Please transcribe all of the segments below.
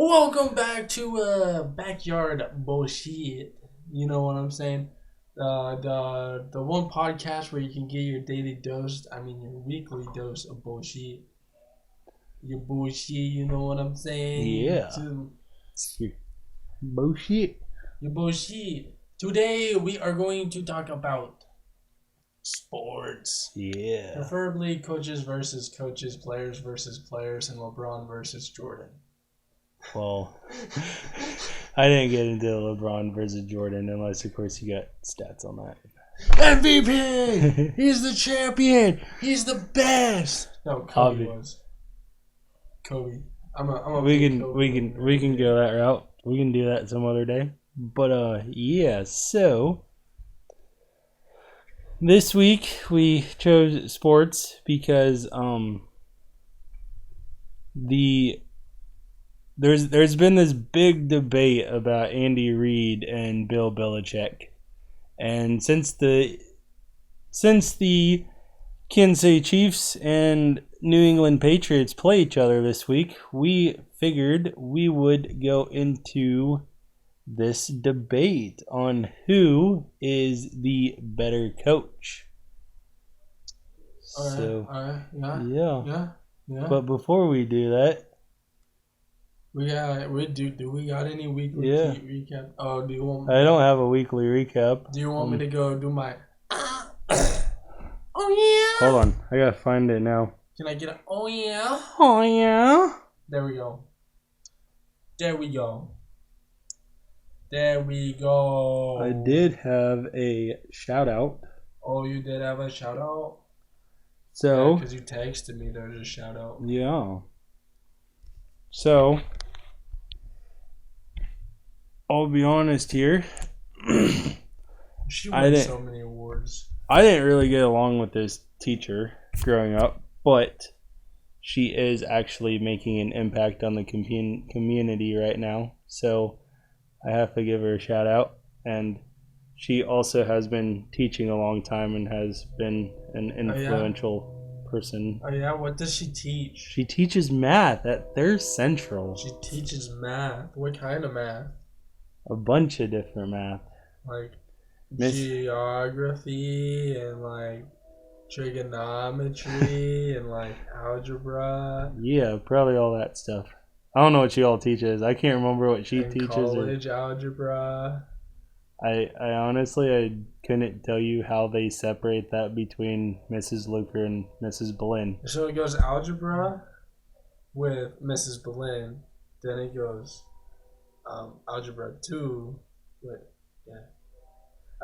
Welcome back to Backyard Bullshit. You know what I'm saying? The one podcast where you can get your daily dose, your weekly dose of bullshit. Your bullshit, you know what I'm saying? Yeah. Bullshit. Your bullshit. Today we are going to talk about sports. Yeah. Preferably coaches versus coaches, players versus players, and LeBron versus Jordan. Well, I didn't get into LeBron versus Jordan unless, of course, you got stats on that. MVP! He's the champion! He's the best! No, Kobe was. Kobe. We can go that route. We can do that some other day. But yeah, so this week we chose sports because there's been this big debate about Andy Reid and Bill Belichick. And since the Kansas City Chiefs and New England Patriots play each other this week, we figured we would go into this debate on who is the better coach. Yeah. But before we do that, we got any weekly recap? Oh, do you want? I don't have a weekly recap. Do you want me to go do my? Oh yeah. Hold on, I gotta find it now. Can I get a? Oh yeah. Oh yeah. There we go. There we go. There we go. I did have a shout out. Oh, you did have a shout out? So, because you texted me, there's a shout out. Yeah. So, I'll be honest here. She won so many awards. I didn't really get along with this teacher growing up, but she is actually making an impact on the community right now. So, I have to give her a shout out. And she also has been teaching a long time and has been an influential person. Oh yeah, what does she teach? She teaches math at their Central. She teaches math. What kind of math? A bunch of different math. Like geography and like trigonometry and like algebra. Yeah, probably all that stuff. I don't know what she all teaches. I can't remember what she teaches. College algebra. I honestly couldn't tell you how they separate that between Mrs. Luker and Mrs. Boleyn. So it goes algebra with Mrs. Boleyn, then it goes algebra 2 with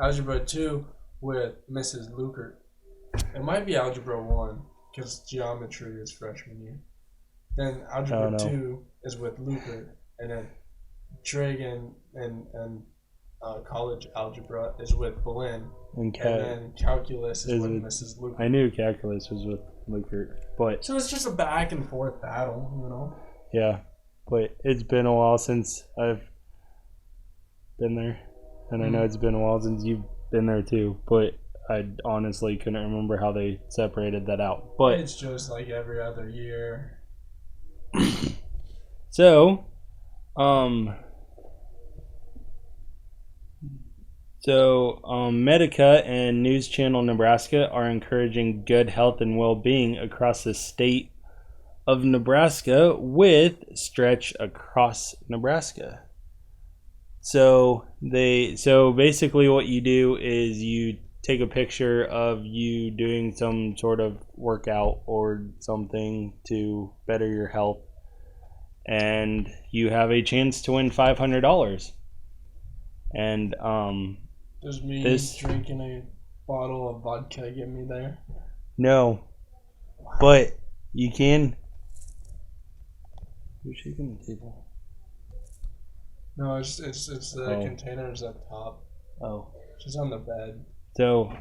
algebra 2 with Mrs. Luker. It might be algebra 1 because geometry is freshman year. Then algebra 2 is with Luker, and then trig and college algebra is with Boleyn, and then calculus is with Mrs. Luker. I knew calculus was with Luker, but so it's just a back and forth battle, you know. Yeah, but it's been a while since I've been there, and I know it's been a while since you've been there too. But I honestly couldn't remember how they separated that out. But it's just like every other year. So Medica and News Channel Nebraska are encouraging good health and well-being across the state of Nebraska with Stretch Across Nebraska. So basically what you do is you take a picture of you doing some sort of workout or something to better your health, and you have a chance to win $500. And does me drinking a bottle of vodka get me there? No, but you can. You're shaking the table. No, it's the containers up top. Oh, she's on the bed. So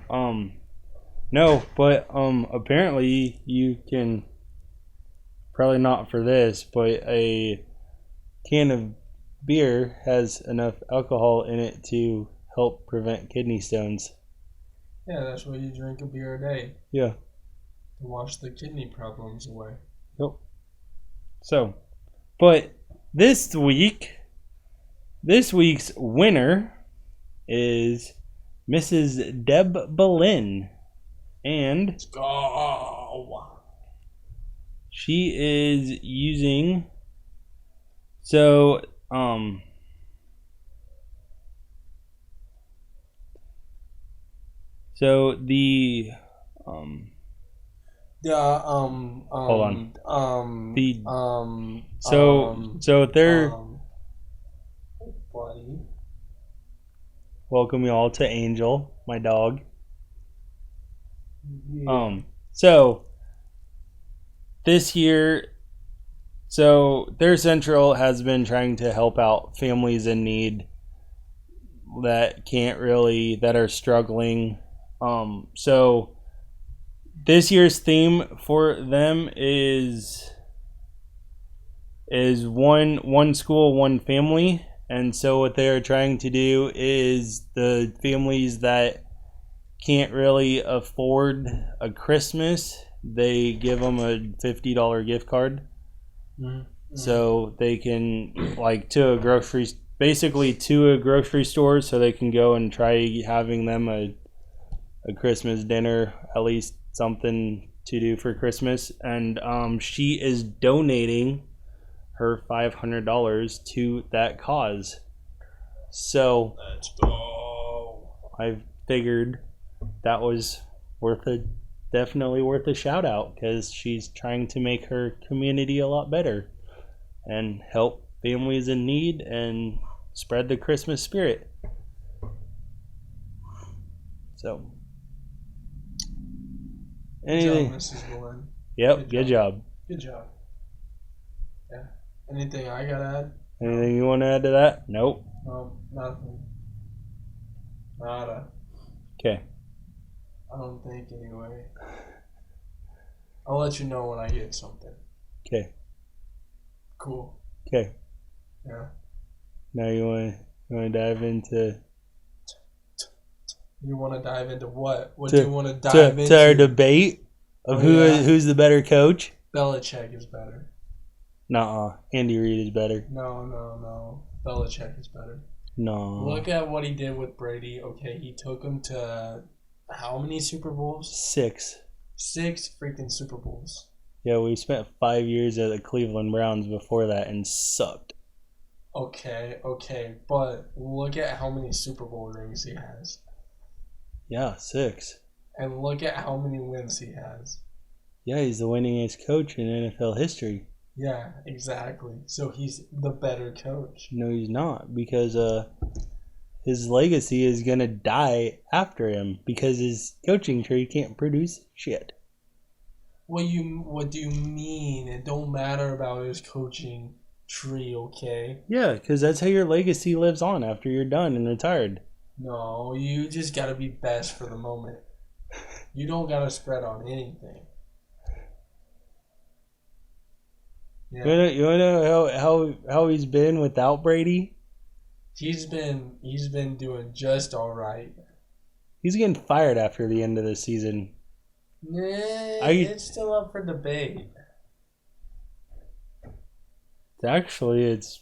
no, but apparently you can. Probably not for this, but a can of beer has enough alcohol in it to help prevent kidney stones. Yeah, that's why you drink a beer a day. Yeah. To wash the kidney problems away. Yep. So, but this week's winner is Mrs. Deb Boleyn, and Let's go. she is using so the hold on. So they're buddy. welcome you all to Angel, my dog. Yeah. So this year, so their central has been trying to help out families in need that are struggling. So this year's theme for them is one school, one family. And so what they are trying to do is the families that can't really afford a Christmas, they give them a $50 gift card. Mm-hmm. So they can, like, to a grocery store, so they can go and try having them a Christmas dinner, at least something to do for Christmas. And she is donating her $500 to that cause. So Let's go. I figured that was definitely worth a shout out, because she's trying to make her community a lot better and help families in need and spread the Christmas spirit. So anything, Good job, Mrs. Boleyn. yep, good job. Good job. Yeah. Anything I gotta add? Anything you want to add to that? Nope. Nothing. Nada. Okay. I don't think anyway. I'll let you know when I get something. Okay. Cool. Okay. Yeah. Now you want to dive into You want to dive into what? What do you want to dive into? To our debate of who's the better coach? Belichick is better. Nuh-uh. Andy Reid is better. No. Belichick is better. No. Look at what he did with Brady. Okay, he took him to how many Super Bowls? 6. 6 freaking Super Bowls. Yeah, we spent 5 years at the Cleveland Browns before that and sucked. Okay, but look at how many Super Bowl rings he has. Yeah, 6. And look at how many wins he has. Yeah, he's the winningest coach in NFL history. Yeah, exactly. So he's the better coach. No, he's not, because his legacy is going to die after him, because his coaching tree can't produce shit. What do you mean? It don't matter about his coaching tree, okay? Yeah, because that's how your legacy lives on after you're done and retired. No, you just gotta be best for the moment. You don't gotta spread on anything. Yeah. You wanna know how he's been without Brady? He's been doing just all right. He's getting fired after the end of the season. Nah, it's still up for debate. Actually, it's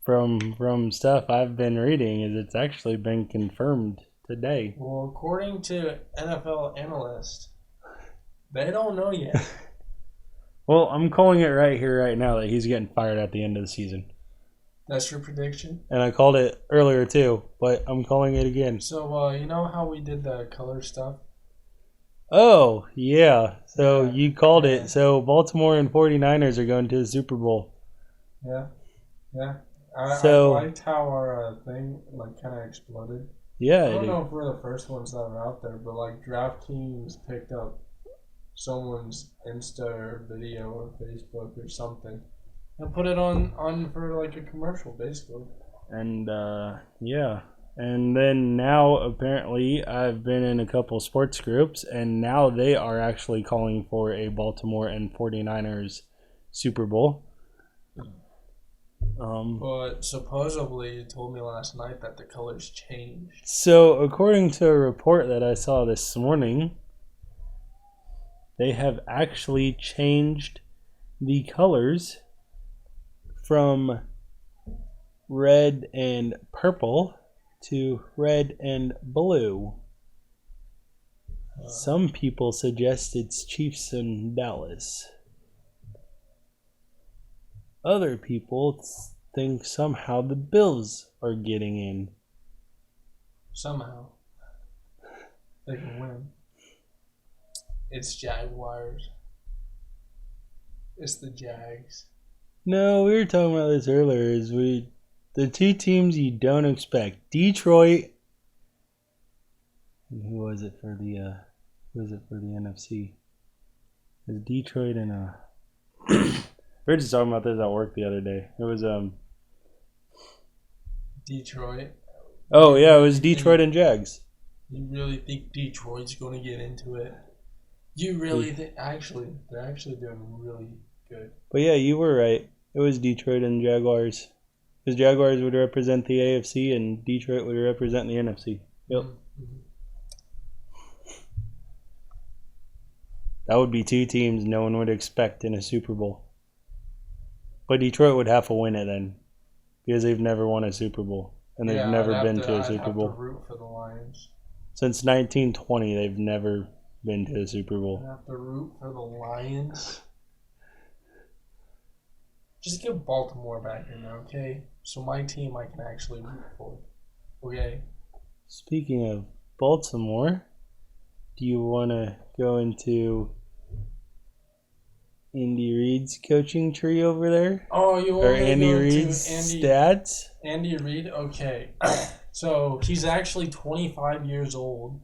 from stuff I've been reading, is it's actually been confirmed today. Well, according to NFL analysts, they don't know yet. Well, I'm calling it right here, right now, that he's getting fired at the end of the season. That's your prediction? And I called it earlier too, but I'm calling it again. So, you know how we did the color stuff? Oh, yeah. So you called it. So Baltimore and 49ers are going to the Super Bowl. Yeah. I liked how our thing kind of exploded. Yeah. I don't know if we're the first ones that were out there, but DraftKings picked up someone's Insta or video or Facebook or something and put it on for a commercial, basically. And yeah. And then now apparently I've been in a couple sports groups, and now they are actually calling for a Baltimore and 49ers Super Bowl. But supposedly you told me last night that the colors changed. So according to a report that I saw this morning, they have actually changed the colors from red and purple to red and blue. Some people suggest it's Chiefs and Dallas. Other people think somehow the Bills are getting in. Somehow. They can win. It's Jaguars. It's the Jags. No, we were talking about this earlier. The two teams you don't expect: Detroit. And who was it for the NFC? It was Detroit and we were just talking about this at work the other day. It was Detroit. Oh yeah, it was Detroit and Jags. You really think Detroit's going to get into it? You really think? Actually, they're actually doing really good. But yeah, you were right. It was Detroit and Jaguars. Because Jaguars would represent the AFC and Detroit would represent the NFC. Yep. Mm-hmm. That would be two teams no one would expect in a Super Bowl. But Detroit would have to win it then. Because they've never won a Super Bowl. And they've never been to a Super Bowl. I'd have to root for the Lions. Since 1920, they've never been to a Super Bowl. I have to root for the Lions. Just get Baltimore back in there, okay? So my team I can actually root for. Okay? Speaking of Baltimore, do you want to go into Andy Reid's coaching tree over there? Oh, you want or to Andy go Reid's to Andy, stats? Andy Reid? Okay. So he's actually 25 years old.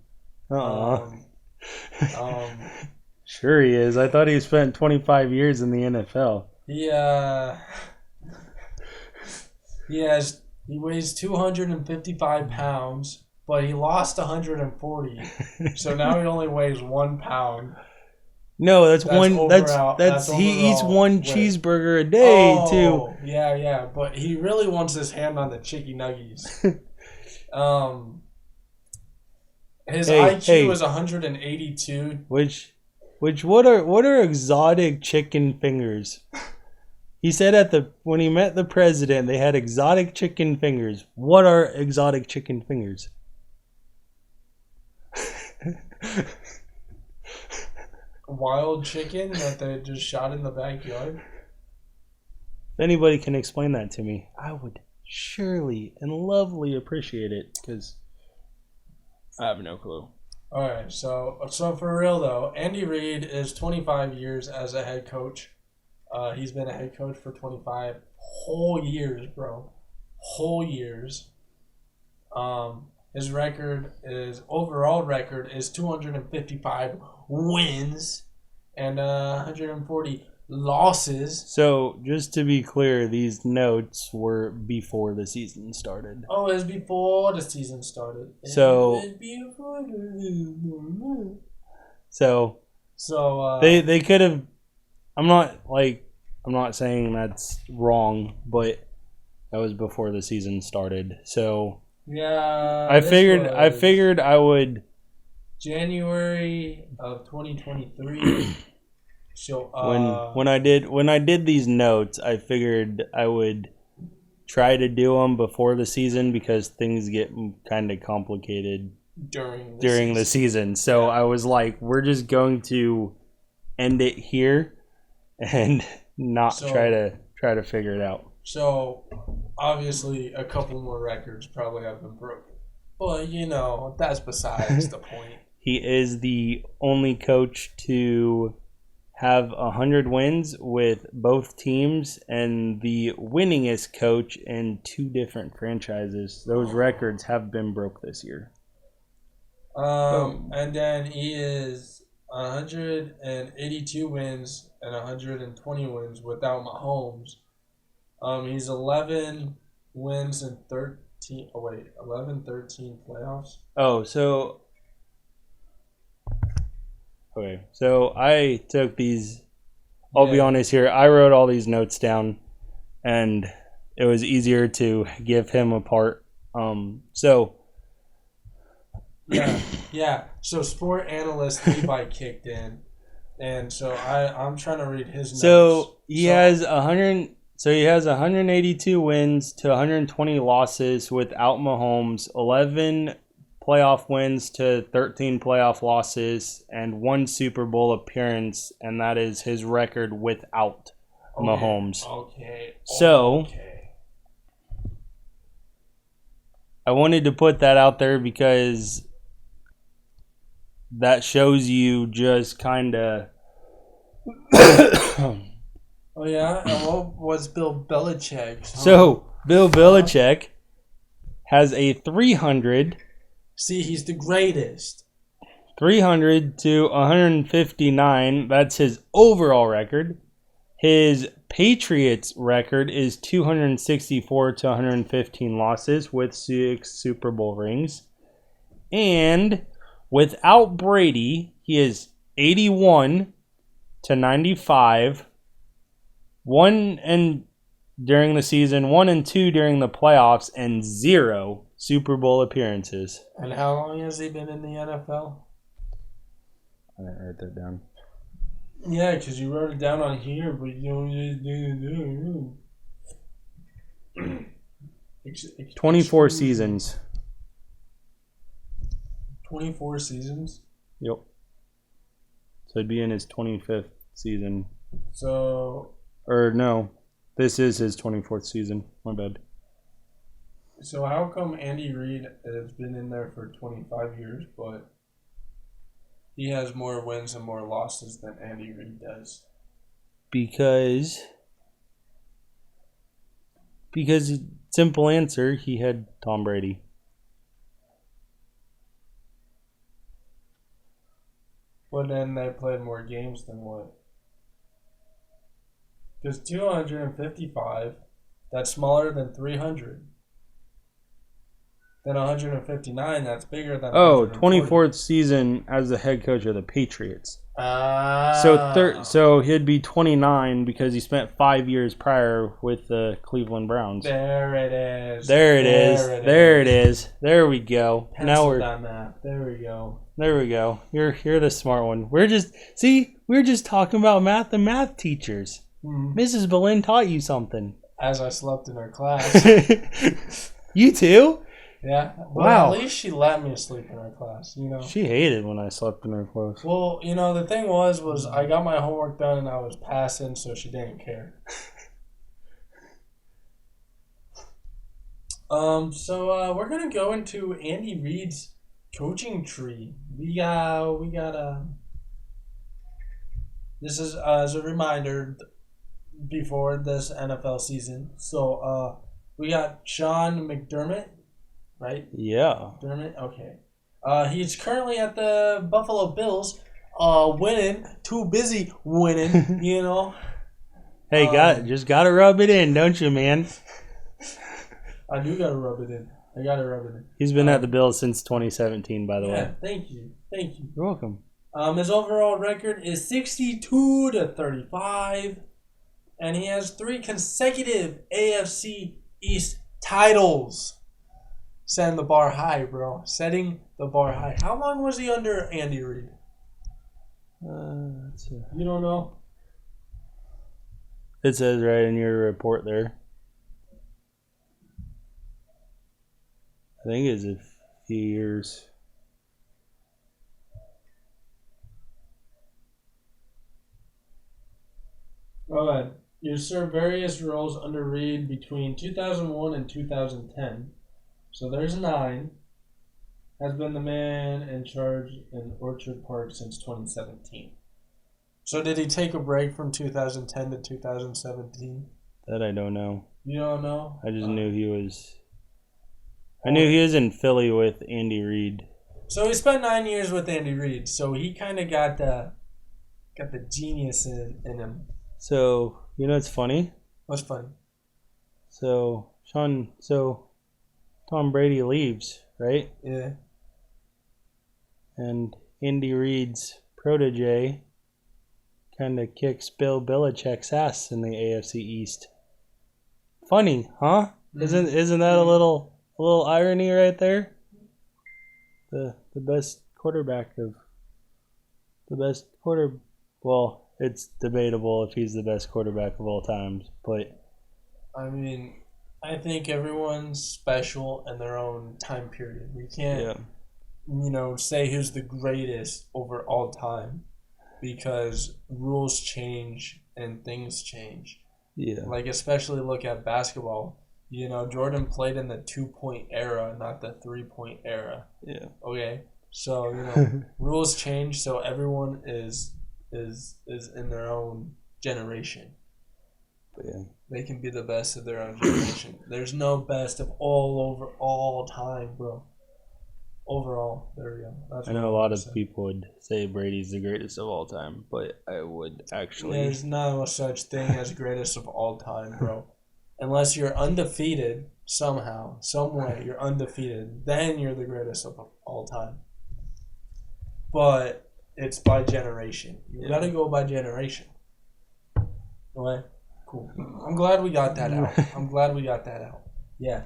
Sure he is. I thought he spent 25 years in the NFL. He weighs 255 pounds, but he lost 140. So now he only weighs 1 pound. No, that's one. Overall, he eats one cheeseburger a day too. Yeah, but he really wants his hand on the chicky nuggies. His IQ is 182. Which what are exotic chicken fingers? He said when he met the president, they had exotic chicken fingers. What are exotic chicken fingers? Wild chicken that they just shot in the backyard. If anybody can explain that to me, I would surely and lovely appreciate it, because I have no clue. All right, so for real though, Andy Reid is 25 years as a head coach. He's been a head coach for 25 whole years, bro. Whole years. His overall record is 255 wins and 140 losses. So, just to be clear, these notes were before the season started. Oh, it was before the season started. So they could have. I'm not saying that's wrong, but that was before the season started. So yeah, I figured I would. January of 2023. So when I did these notes, I figured I would try to do them before the season because things get kind of complicated during the season. So yeah. I was like, we're just going to end it here and not try to figure it out. So obviously a couple more records probably have been broken. But that's besides the point. He is the only coach to have 100 wins with both teams and the winningest coach in 2 different franchises. Those records have been broke this year. And then he is 182 wins and 120 wins without Mahomes. He's 11 wins and 13 playoffs. Okay, so I took these. I'll be honest here. I wrote all these notes down, and it was easier to give him a part. So sport analyst Levi kicked in, and so I'm trying to read his notes. So he has 100. So he has 182 wins to 120 losses without Mahomes, 11 playoff wins to 13 playoff losses, and 1 Super Bowl appearance, and that is his record without Mahomes. Okay. So I wanted to put that out there because that shows you just kind of. Oh yeah, and what was Bill Belichick? So Bill Belichick has a 300. See, he's the greatest. 300 to 159. That's his overall record. His Patriots record is 264 to 115 losses with 6 Super Bowl rings. And without Brady, he is 81 to 95. 1 and during the season, 1 and 2 during the playoffs, and 0 Super Bowl appearances. And how long has he been in the NFL? I didn't write that down. Yeah, because you wrote it down on here, but you don't just 24 seasons. 24 seasons? Yep. So he'd be in his 25th season. So... Or no, this is his 24th season. My bad. So how come Andy Reid has been in there for 25 years, but he has more wins and more losses than Andy Reid does? Because simple answer, he had Tom Brady. But then they played more games than what? Because 255, that's smaller than 300. Then 159, that's bigger than 24th season as the head coach of the Patriots. So he'd be 29 because he spent 5 years prior with the Cleveland Browns. There it is. There it is. There we go. Now we're on that. There we go. There we go. You're the smart one. We're just talking about math and math teachers. Mrs. Boleyn taught you something. As I slept in her class. You too? Yeah. Well, wow. At least she let me sleep in her class, you know. She hated when I slept in her class. Well, you know, the thing was I got my homework done and I was passing, so she didn't care. So we're gonna go into Andy Reid's coaching tree. We got this is as a reminder before this NFL season. So we got Sean McDermott, right? Yeah. McDermott, okay. He's currently at the Buffalo Bills, winning. Too busy winning, you know. Hey, just gotta rub it in, don't you, man? I do gotta rub it in. I gotta rub it in. He's been at the Bills since 2017, by the way. Thank you. You're welcome. His overall record is 62 to 35, and he has 3 consecutive AFC East titles. Setting the bar high, bro. Setting the bar high. How long was he under Andy Reid? You don't know? It says right in your report there. I think it's a few years. Alright. You served various roles under Reid between 2001 and 2010. So there's 9. Has been the man in charge in Orchard Park since 2017. So did he take a break from 2010 to 2017? That I don't know. You don't know? I just knew he was... I knew he was in Philly with Andy Reid. So he spent 9 years with Andy Reid. So he kind of got the genius in him. So, you know what's funny? What's funny? So, Tom Brady leaves, right? Yeah. And Andy Reid's protege kind of kicks Bill Belichick's ass in the AFC East. Funny, huh? Mm-hmm. Isn't that a little irony right there? The best quarterback of the best quarter. Well, it's debatable if he's the best quarterback of all times, but I mean, I think everyone's special in their own time period. We can't, Yeah. Say who's the greatest over all time because rules change and things change. Yeah. Like, especially look at basketball. Jordan played in the 2-point era, not the 3-point era. Yeah. Okay, so rules change, so everyone is in their own generation. Yeah. They can be the best of their own generation. There's no best of all over all time, bro. Overall, there we go. That's I what know a I lot want to of say. people would say Brady's the greatest of all time, but I would actually. There's no such thing as greatest of all time, bro. Unless you're undefeated somehow, some way, you're undefeated. Then you're the greatest of all time. But it's by generation. You gotta go by generation. Okay? Cool. I'm glad we got that out. Yeah.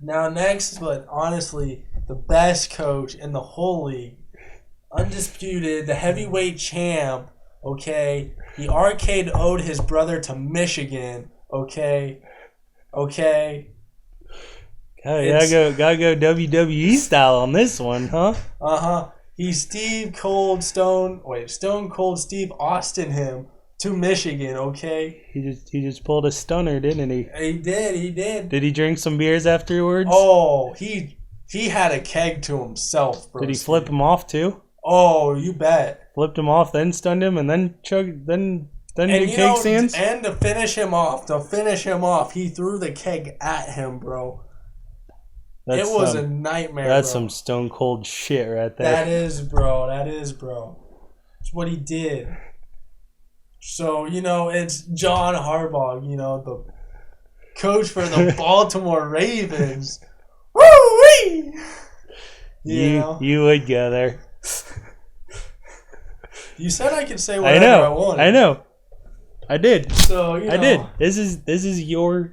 Now next, but honestly, the best coach in the whole league, undisputed, the heavyweight champ. Okay, he RKO'd his brother to Michigan. Okay. Gotta go WWE style on this one, huh? He's Stone Cold Steve Austin him to Michigan. Okay. He just pulled a stunner, didn't he? He did. Did he drink some beers afterwards? Oh, he had a keg to himself, bro. Did he flip him off too? Oh, you bet. Flipped him off, then stunned him, and then did cake stands? And to finish him off, he threw the keg at him, bro. It was a nightmare. That's bro. some stone cold shit right there. That is, bro. It's what he did. So, it's John Harbaugh, the coach for the Baltimore Ravens. Woo-wee! You would go there. You said I could say whatever I wanted. I know. I did. So, I did. This is your.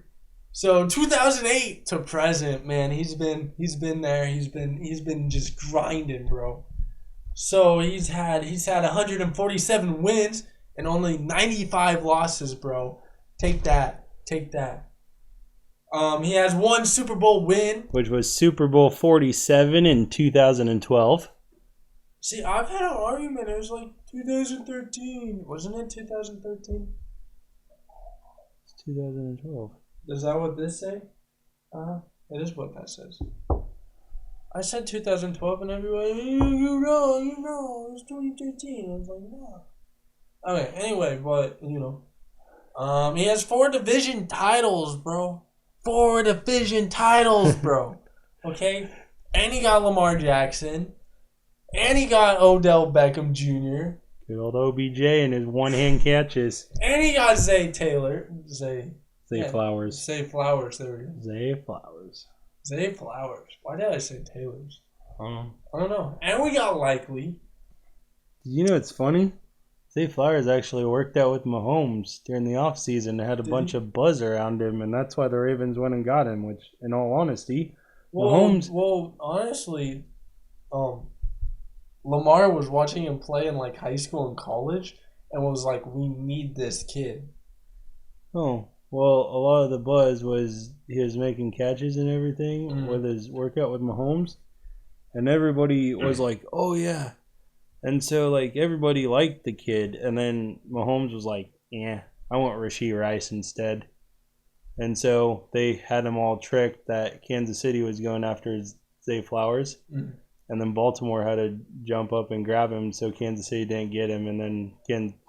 So 2008 to present, man, he's been there. He's been just grinding, bro. So he's had 147 wins and only 95 losses, bro. Take that. He has one Super Bowl win, which was Super Bowl 47 in 2012. See, I've had an argument. It was like 2013, wasn't it? 2013. It's 2012. Is that what this say? It is what that says. I said 2012 and everybody, you know, it's 2013. I was like, no. Okay, anyway, but, he has 4 division titles, bro. 4 division titles, bro. Okay? And he got Lamar Jackson. And he got Odell Beckham Jr. Good old OBJ and his one-hand catches. And he got Zay Flowers. Zay Flowers, there we go. Zay Flowers. Why did I say Taylors? I don't know. And we got Likely. You know what's funny? Zay Flowers actually worked out with Mahomes during the offseason and had a bunch of buzz around him, and that's why the Ravens went and got him, which, in all honesty, Mahomes... Well, honestly, Lamar was watching him play in, like, high school and college and was like, we need this kid. Oh, well, a lot of the buzz was he was making catches and everything with his workout with Mahomes, and everybody was like, oh, yeah. And so, like, everybody liked the kid, and then Mahomes was like, yeah, I want Rashee Rice instead. And so they had him all tricked that Kansas City was going after Zay Flowers, and then Baltimore had to jump up and grab him so Kansas City didn't get him, and then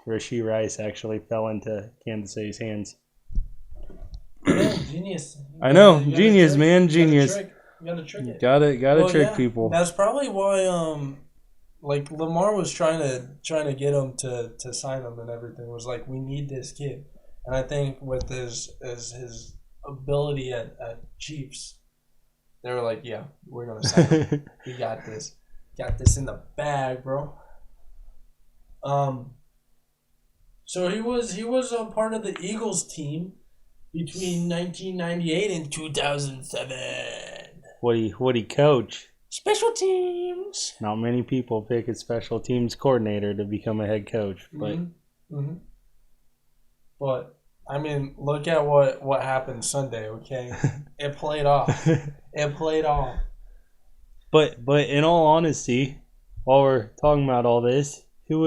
Rashee Rice actually fell into Kansas City's hands. Yeah, genius. Genius, man, genius. You gotta trick it. Gotta trick people. That's probably why like Lamar was trying to get him to sign him and everything. Was like, we need this kid. And I think with his ability at Chiefs, they were like, yeah, we're gonna sign him. We got this. Got this in the bag, bro. So he was a part of the Eagles team between 1998 and 2007. What he coach? Special teams. Not many people pick a special teams coordinator to become a head coach, but But I mean, look at what happened Sunday. Okay, it played off. It played off. But in all honesty, while we're talking about all this, who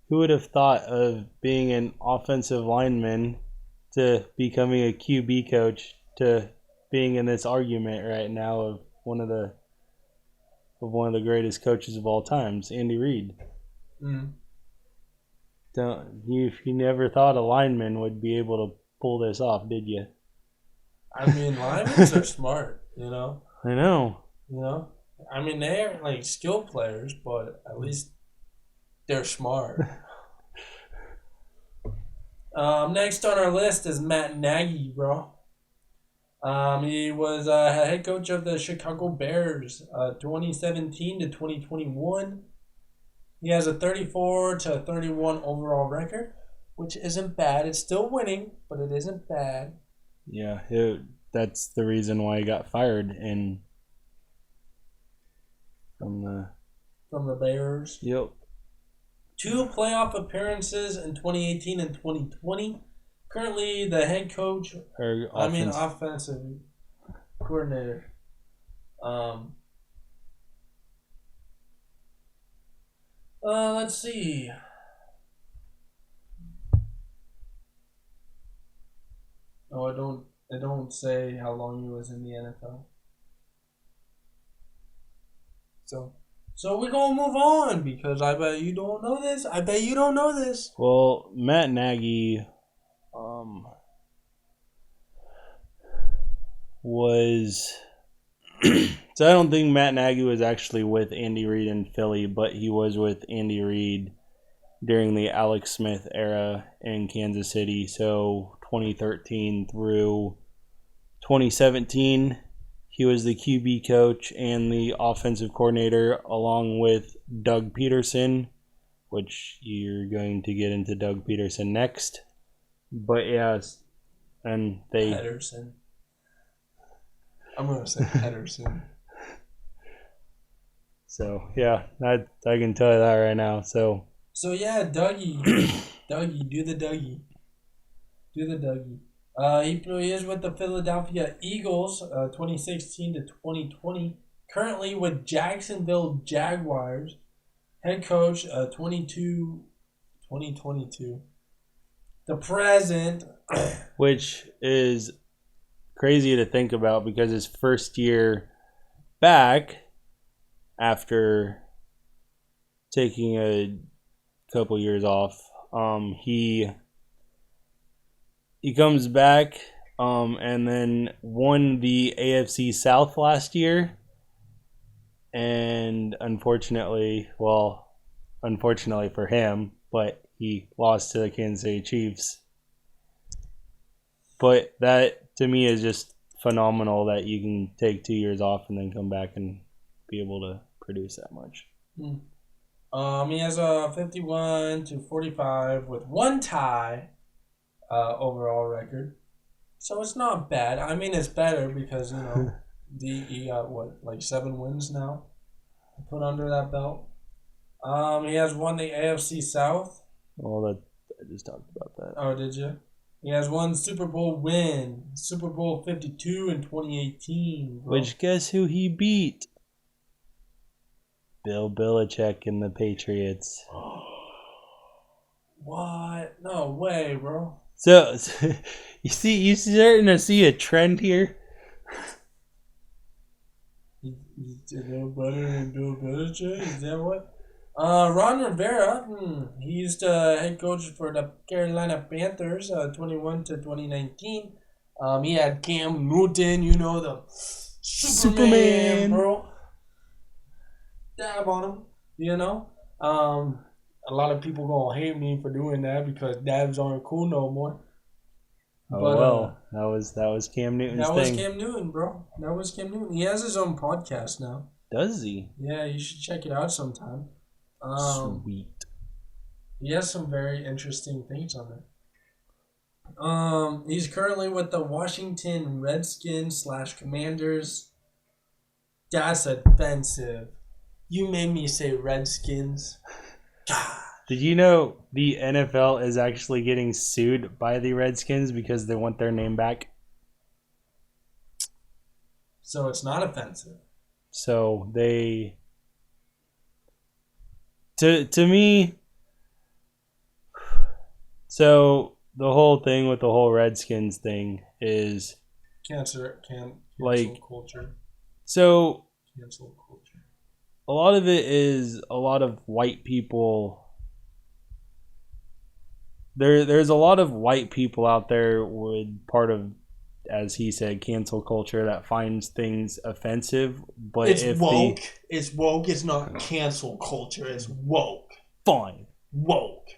would have thought of being an offensive lineman to becoming a QB coach to being in this argument right now of one of the greatest coaches of all times, Andy Reid. Mm. You never thought a lineman would be able to pull this off, did you? I mean, linemen are smart. You know. I know. You know. I mean, they're like skill players, but at least they're smart. Next on our list is Matt Nagy, bro. He was head coach of the Chicago Bears, 2017 to 2021. He has a 34 to 31 overall record, which isn't bad. It's still winning, but it isn't bad. Yeah, that's the reason why he got fired from the Bears. Yep. 2 playoff appearances in 2018 and 2020. Currently, the head coach. Offensive coordinator. Let's see. Oh, I don't say how long he was in the NFL. So we're gonna move on because I bet you don't know this. Well, Matt Nagy was so I don't think Matt Nagy was actually with Andy Reid in Philly, but he was with Andy Reid during the Alex Smith era in Kansas City. So 2013 through 2017, he was the QB coach and the offensive coordinator along with Doug Peterson, which you're going to get into Doug Peterson next. But yes, and they... Pedersen. I'm going to say Pedersen. So, yeah, I can tell you that right now. So yeah, Dougie. Dougie, do the Dougie. He is with the Philadelphia Eagles, 2016 to 2020. Currently with Jacksonville Jaguars. Head coach, 2022. The present. Which is crazy to think about because his first year back after taking a couple years off, he comes back and then won the AFC South last year, and unfortunately for him, but he lost to the Kansas City Chiefs. But that to me is just phenomenal that you can take 2 years off and then come back and be able to produce that much. He has a 51 to 45 with 1 tie overall record. So it's not bad. I mean, it's better because, he got, 7 wins now put under that belt. He has won the AFC South. Well, I just talked about that. Oh, did you? He has one Super Bowl win, Super Bowl 52 in 2018. Bro. Which guess who he beat? Bill Belichick and the Patriots. What? No way, bro. So you starting to see a trend here? He's a little better than Bill Belichick? Is that what? Ron Rivera, he used to head coach for the Carolina Panthers, 21 to 2019. He had Cam Newton, the Superman, bro. Dab on him, A lot of people gonna hate me for doing that because dabs aren't cool no more. That was Cam Newton's thing. That was Cam Newton, bro. That was Cam Newton. He has his own podcast now. Does he? Yeah, you should check it out sometime. Sweet. He has some very interesting things on there. He's currently with the Washington Redskins / Commanders. That's offensive. You made me say Redskins. God. Did you know the NFL is actually getting sued by the Redskins because they want their name back? So it's not offensive. So they, to me, so the whole thing with the whole Redskins thing is Cancel like, culture. so Cancel culture. a lot of it is a lot of white people. There's a lot of white people out there with part of, as he said, cancel culture that finds things offensive. But It's if woke. It's woke. It's not cancel culture. It's woke. Fine. Woke.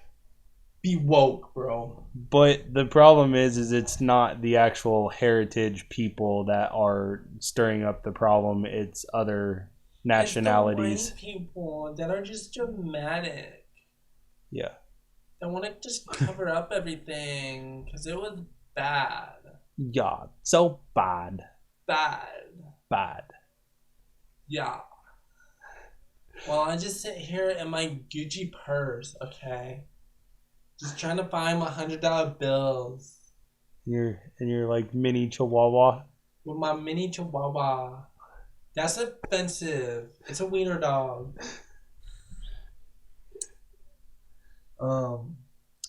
Be woke, bro. But the problem is it's not the actual heritage people that are stirring up the problem. It's other nationalities. It's the white people that are just dramatic. Yeah. They want to just cover up everything because it was bad. Yeah. So bad. Bad. Yeah. Well, I just sit here in my Gucci purse, okay? Just trying to find my $100 bills. You're like mini chihuahua. With my mini chihuahua. That's offensive. It's a wiener dog.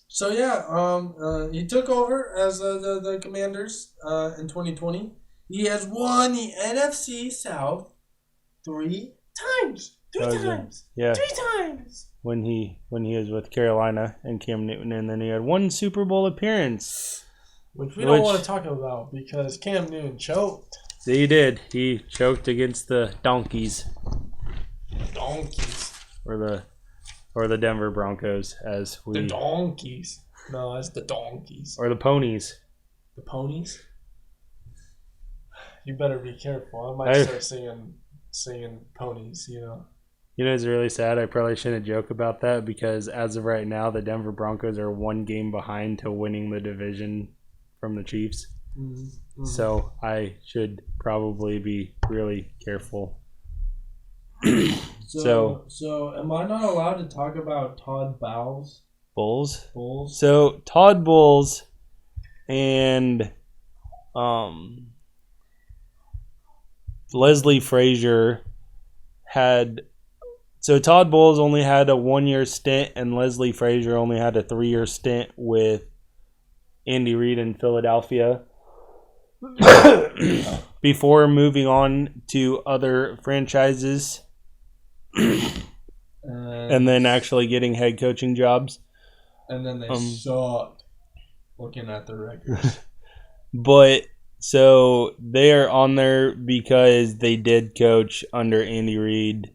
So yeah, he took over as the Commanders in 2020. He has won the NFC South 3 times. Three times. When he was with Carolina and Cam Newton, and then he had one Super Bowl appearance, which we don't want to talk about because Cam Newton choked. He did. He choked against the Donkeys. Or the Denver Broncos, as we. The Donkeys. No, that's the Donkeys. Or the Ponies. The Ponies. You better be careful. I might start singing ponies. You know. You know, it's really sad. I probably shouldn't joke about that because as of right now, the Denver Broncos are one game behind to winning the division from the Chiefs. Mm-hmm. So I should probably be really careful. So am I not allowed to talk about Todd Bowles? Bulls? So Todd Bowles and Leslie Frazier had. So Todd Bowles only had a 1-year stint, and Leslie Frazier only had a 3-year stint with Andy Reid in Philadelphia before moving on to other franchises and then actually getting head coaching jobs. And then they sucked looking at the records. But so they are on there because they did coach under Andy Reid.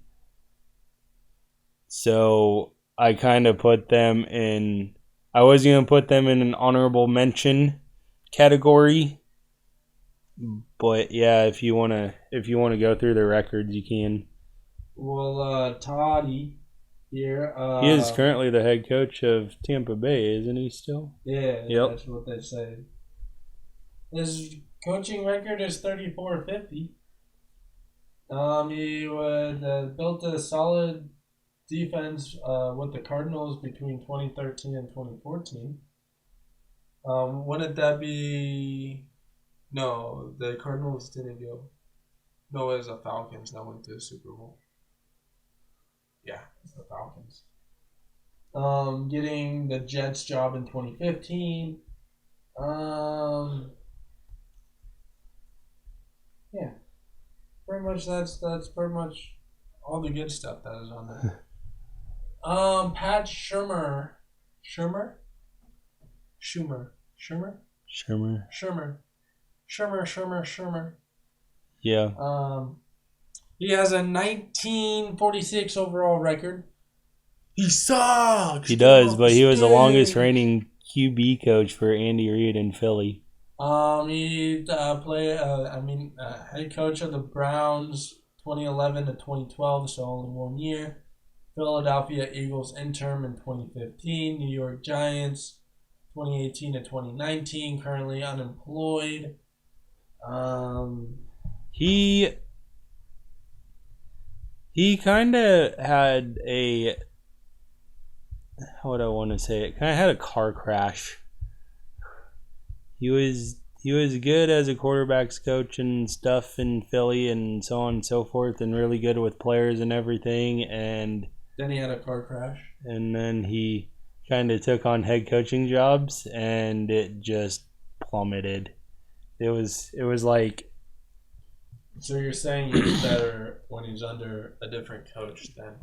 So I kind of put them in. I was going to put them in an honorable mention category, but yeah, if you want to go through their records, you can. Well, Toddy here. He is currently the head coach of Tampa Bay, isn't he? Still? Yeah. Yep. That's what they say. His coaching record is 34-50. He built a solid defense with the Cardinals between 2013 and 2014. Wouldn't that be? No, the Cardinals didn't go. No, it was the Falcons that went to the Super Bowl. Yeah, it's the Falcons. Getting the Jets job in 2015. Yeah, pretty much that's pretty much all the good stuff that is on there. Pat Shermer. Yeah. He has a 1946 overall record. He sucks. He does, but he was the longest reigning QB coach for Andy Reid in Philly. He played. Head coach of the Browns 2011 to 2012, so only 1 year. Philadelphia Eagles interim in 2015. New York Giants 2018 to 2019. Currently unemployed. He kind of had how would I want to say it? Kind of had a car crash. He was good as a quarterbacks coach and stuff in Philly and so on and so forth, and really good with players and everything. And then he had a car crash. And then he kind of took on head coaching jobs, and it just plummeted. It was like. So you're saying he's better when he's under a different coach than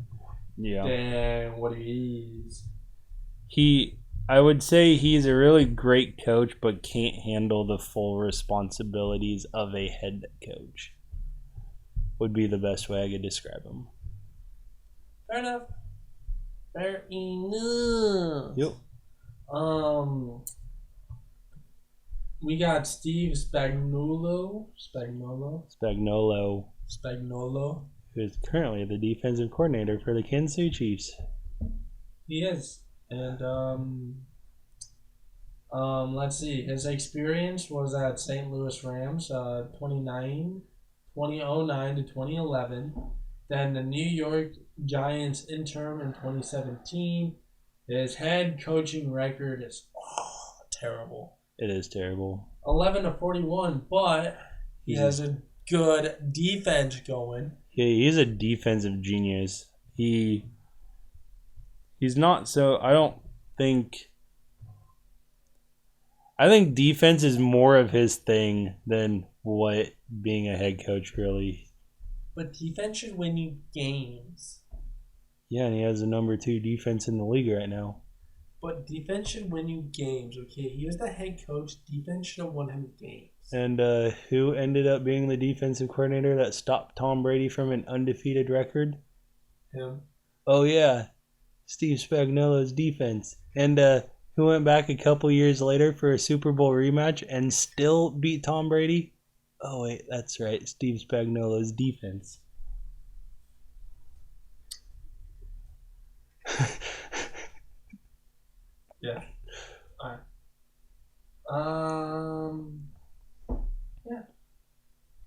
what he is? I would say he's a really great coach, but can't handle the full responsibilities of a head coach. Would be the best way I could describe him. Fair enough. Fair enough. Yep. We got Steve Spagnuolo, who is currently the defensive coordinator for the Kansas City Chiefs. He is. And let's see. His experience was at St. Louis Rams, 2009 to 2011. Then the New York Giants interim in 2017. His head coaching record is terrible. It is terrible. 11-41, but he has a good defense going. Yeah, he's a defensive genius. He's not so. I think defense is more of his thing than what being a head coach really. But defense should win you games. Yeah, and he has the number 2 defense in the league right now. But defense should win you games, okay? He was the head coach. Defense should have won him games. And who ended up being the defensive coordinator that stopped Tom Brady from an undefeated record? Him. Oh, yeah. Steve Spagnuolo's defense. And who went back a couple years later for a Super Bowl rematch and still beat Tom Brady? Oh, wait, that's right. Steve Spagnuolo's defense. Yeah. All right. Yeah.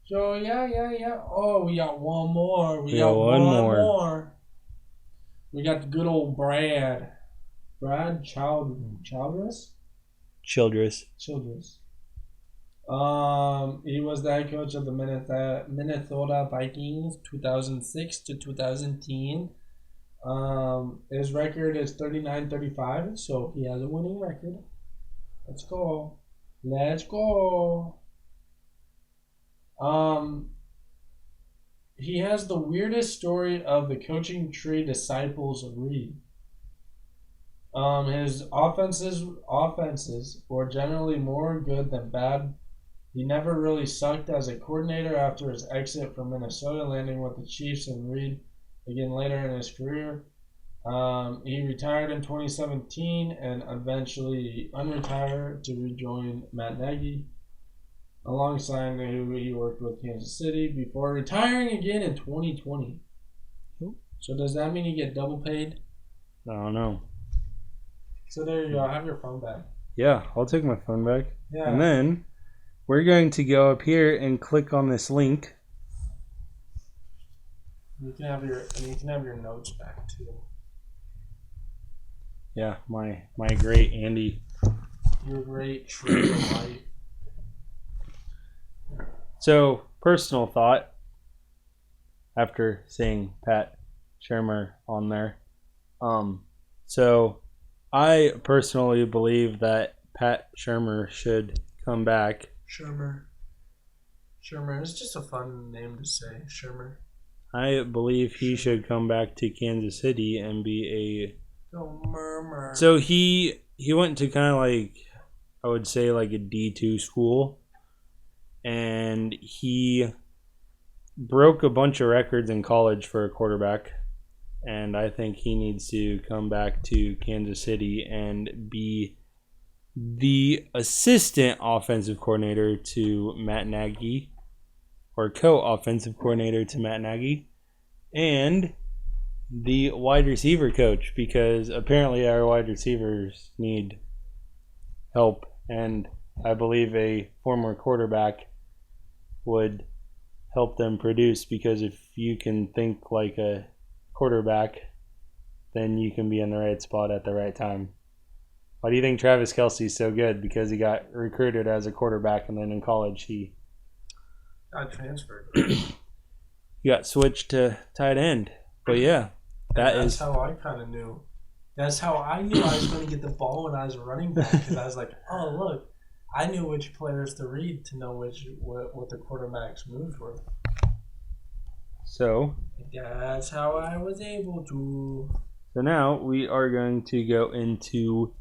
So yeah. Oh, we got one more. We got one more. We got the good old Brad Childress. He was the head coach of the Minnesota Vikings, 2006 to 2010. His record is 39-35, so he has a winning record. Let's go. He has the weirdest story of the coaching tree disciples of Reid. His offenses were generally more good than bad. He never really sucked as a coordinator after his exit from Minnesota, landing with the Chiefs and Reid again later in his career. He retired in 2017 and eventually unretired to rejoin Matt Nagy, alongside who he worked with Kansas City, before retiring again in 2020. So does that mean you get double paid? I don't know. So there you go. Have your phone back. Yeah, I'll take my phone back. Yeah. And then we're going to go up here and click on this link. You can have your notes back too. Yeah, my great Andy. Your great tree of life. So, personal thought after seeing Pat Shurmur on there. So I personally believe that Pat Shurmur should come back. Shurmur. It's just a fun name to say. Shurmur. I believe he should come back to Kansas City and be Don't murmur. So he went to kind of like, I would say like a D2 school, and he broke a bunch of records in college for a quarterback, and I think he needs to come back to Kansas City and be the assistant offensive coordinator to Matt Nagy, or co-offensive coordinator to Matt Nagy, and the wide receiver coach, because apparently our wide receivers need help, and I believe a former quarterback would help them produce, because if you can think like a quarterback then you can be in the right spot at the right time. Why do you think Travis Kelce's so good? Because he got recruited as a quarterback, and then in college he got transferred. He got switched to tight end. But yeah, that's how I kind of knew. That's how I knew I was going to get the ball when I was a running back, because I was like, oh look, I knew which players to read to know what the quarterback's moves were. So that's how I was able to. So now we are going to go into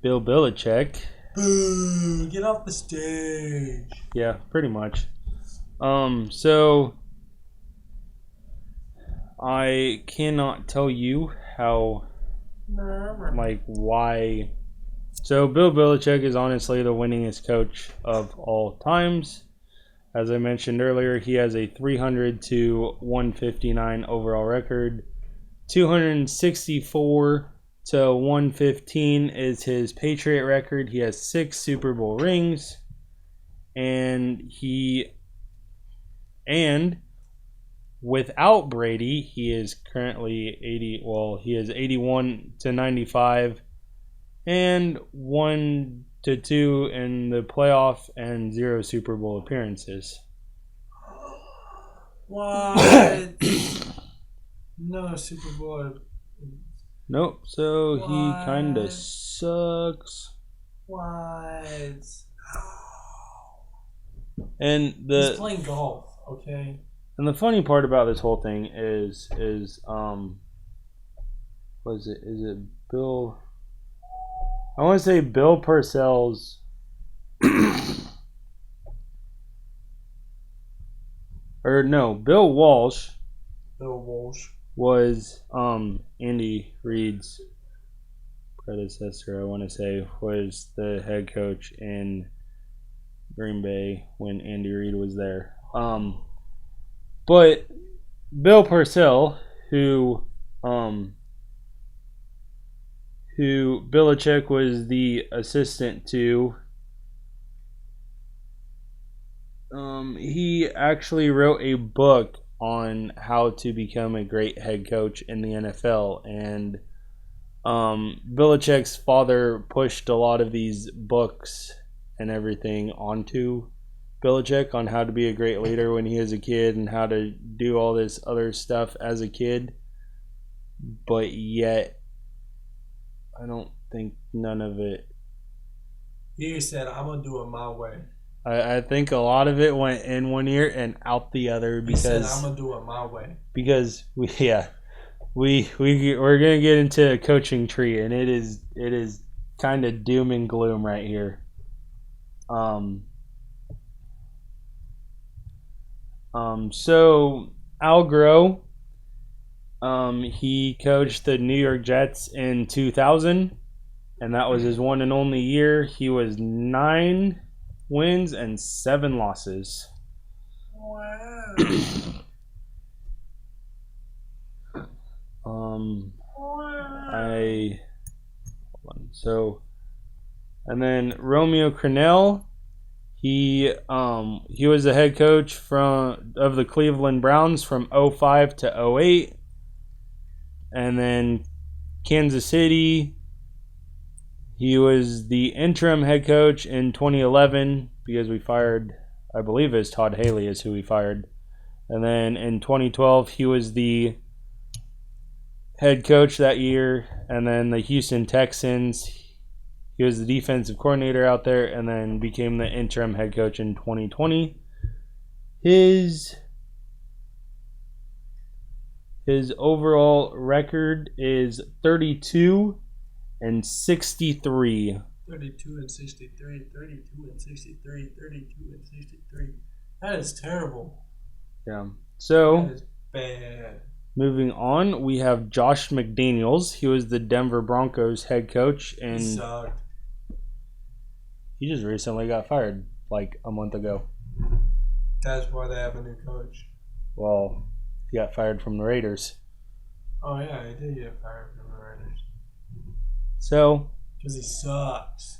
Bill Belichick. Boo! Get off the stage. Yeah, pretty much. So I cannot tell you how, why. So Bill Belichick is honestly the winningest coach of all times. As I mentioned earlier, he has a 300-159 overall record. 264 to 115 is his Patriot record. He has 6 Super Bowl rings, and without Brady, he is currently 80. Well, he is 81 to 95, and 1 to 2 in the playoff, and 0 Super Bowl appearances. What? No Super Bowl. Nope. So he kind of sucks. What? And he's playing golf, okay? And the funny part about this whole thing is was it? Is it Bill? I want to say Bill Parcells. Or no, Bill Walsh. Bill Walsh was Andy Reid's predecessor. I want to say was the head coach in Green Bay when Andy Reid was there. But Bill Parcells, who Belichick was the assistant to, he actually wrote a book on how to become a great head coach in the NFL, and Belichick's father pushed a lot of these books and everything onto Belichick on how to be a great leader when he was a kid and how to do all this other stuff as a kid. But yet, I don't think none of it. He said, I'm going to do it my way. I think a lot of it went in one ear and out the other because he said, I'm going to do it my way. Because we're going to get into a coaching tree, and it is kind of doom and gloom right here. So Al Groh, he coached the New York Jets in 2000, and that was his one and only year. He was 9 wins and 7 losses. Wow. And then Romeo Crennel, he was the head coach of the Cleveland Browns from 2005 to 2008. And then Kansas City, he was the interim head coach in 2011 because we fired, I believe it's Todd Haley is who we fired. And then in 2012, he was the head coach that year. And then the Houston Texans, he was the defensive coordinator out there and then became the interim head coach in 2020. His overall record is 32 and 63. 32 and 63, 32 and 63, 32 and 63. That is terrible. Yeah. So that is bad. Moving on, we have Josh McDaniels. He was the Denver Broncos head coach, and he sucked. He just recently got fired like a month ago. That's why they have a new coach. Well, he got fired from the Raiders. Oh yeah, he did get fired from the Raiders. So, because he sucks.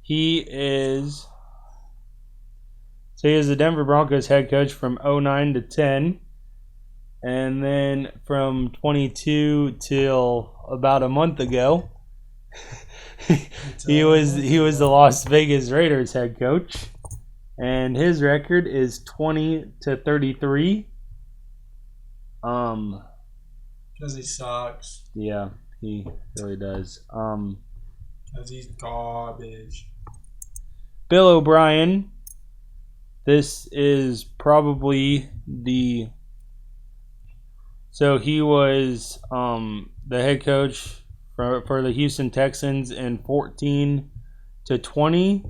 He is the Denver Broncos head coach from 2009 to 10. And then from 22 till about a month ago, he was the Las Vegas Raiders head coach, and his record is 20-33. Because he sucks. Yeah, he really does. Because he's garbage. Bill O'Brien. This is probably the. So he was the head coach for the Houston Texans in 14-20,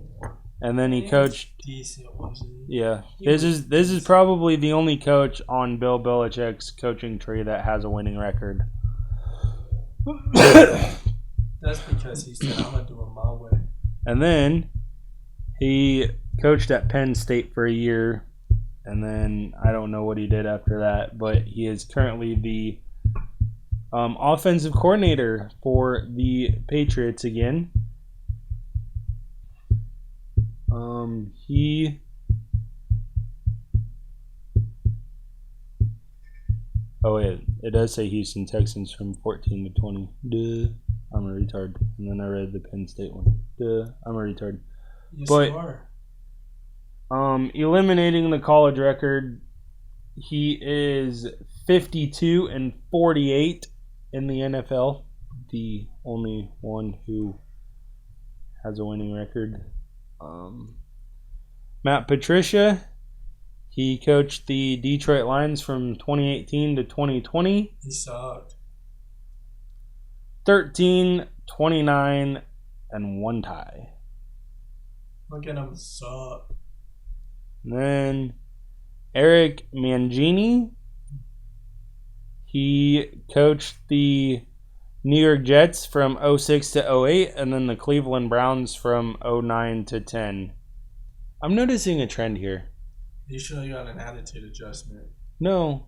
and then he coached. Decent, wasn't he? Yeah, this is probably the only coach on Bill Belichick's coaching tree that has a winning record. That's because he said, "I'm gonna do it my way." And then he coached at Penn State for a year, and then I don't know what he did after that, but he is currently the offensive coordinator for the Patriots again. Oh wait, it does say Houston Texans from 14-20. Duh, I'm a retard. And then I read the Penn State one. Duh, I'm a retard. Yes, But you are. eliminating the college record, he is 52-48 in the NFL. The only one who has a winning record. Matt Patricia. He coached the Detroit Lions from 2018 to 2020. He sucked. 13-29 and 1 tie. Look at him suck. And then Eric Mangini. He coached the New York Jets from 06 to 08, and then the Cleveland Browns from 09 to 10. I'm noticing a trend here. You should have got an attitude adjustment. No.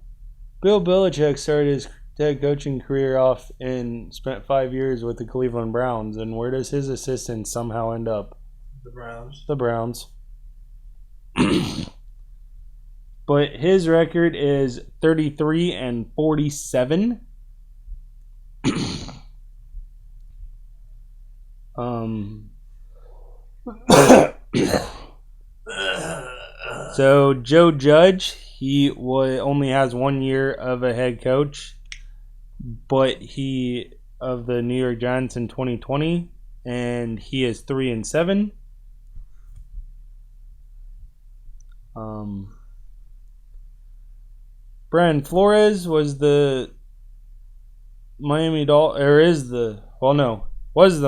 Bill Belichick started his head coaching career off and spent 5 years with the Cleveland Browns. And where does his assistant somehow end up? The Browns. The Browns. But his record is 33-47. So Joe Judge, he only has 1 year of a head coach, but he of the New York Giants in 2020, and he is 3-7. Brian Flores was the Miami was the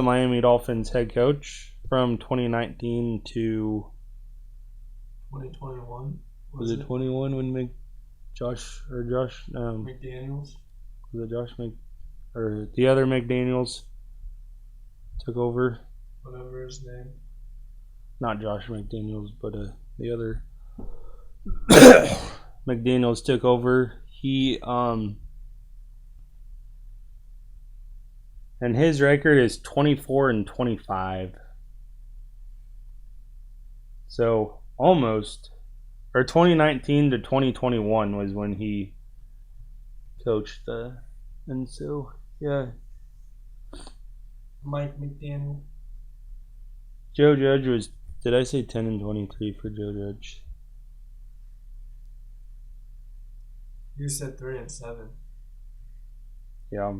Miami Dolphins head coach from 2019 to 2021. Was it 21 when Josh McDaniels? Was it Josh or the other McDaniels took over? Whatever his name. Not Josh McDaniels, but the other McDaniels took over. He and his record is 24-25. So almost, or 2019 to 2021 was when he coached and so yeah. Mike McDaniel. Joe Judge was. Did I say 10-23 for Joe Judge? You said 3-7. Yeah.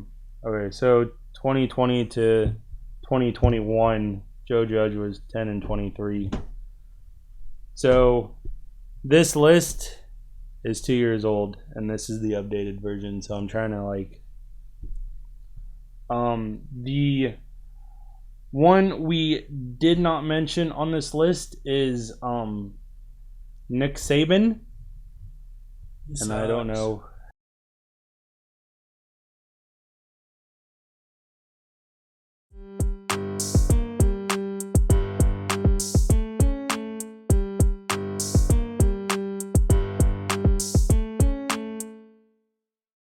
Okay, so 2020 to 2021, Joe Judge was 10-23. So this list is 2 years old, and this is the updated version. So I'm trying to the one we did not mention on this list is Nick Saban, and I don't know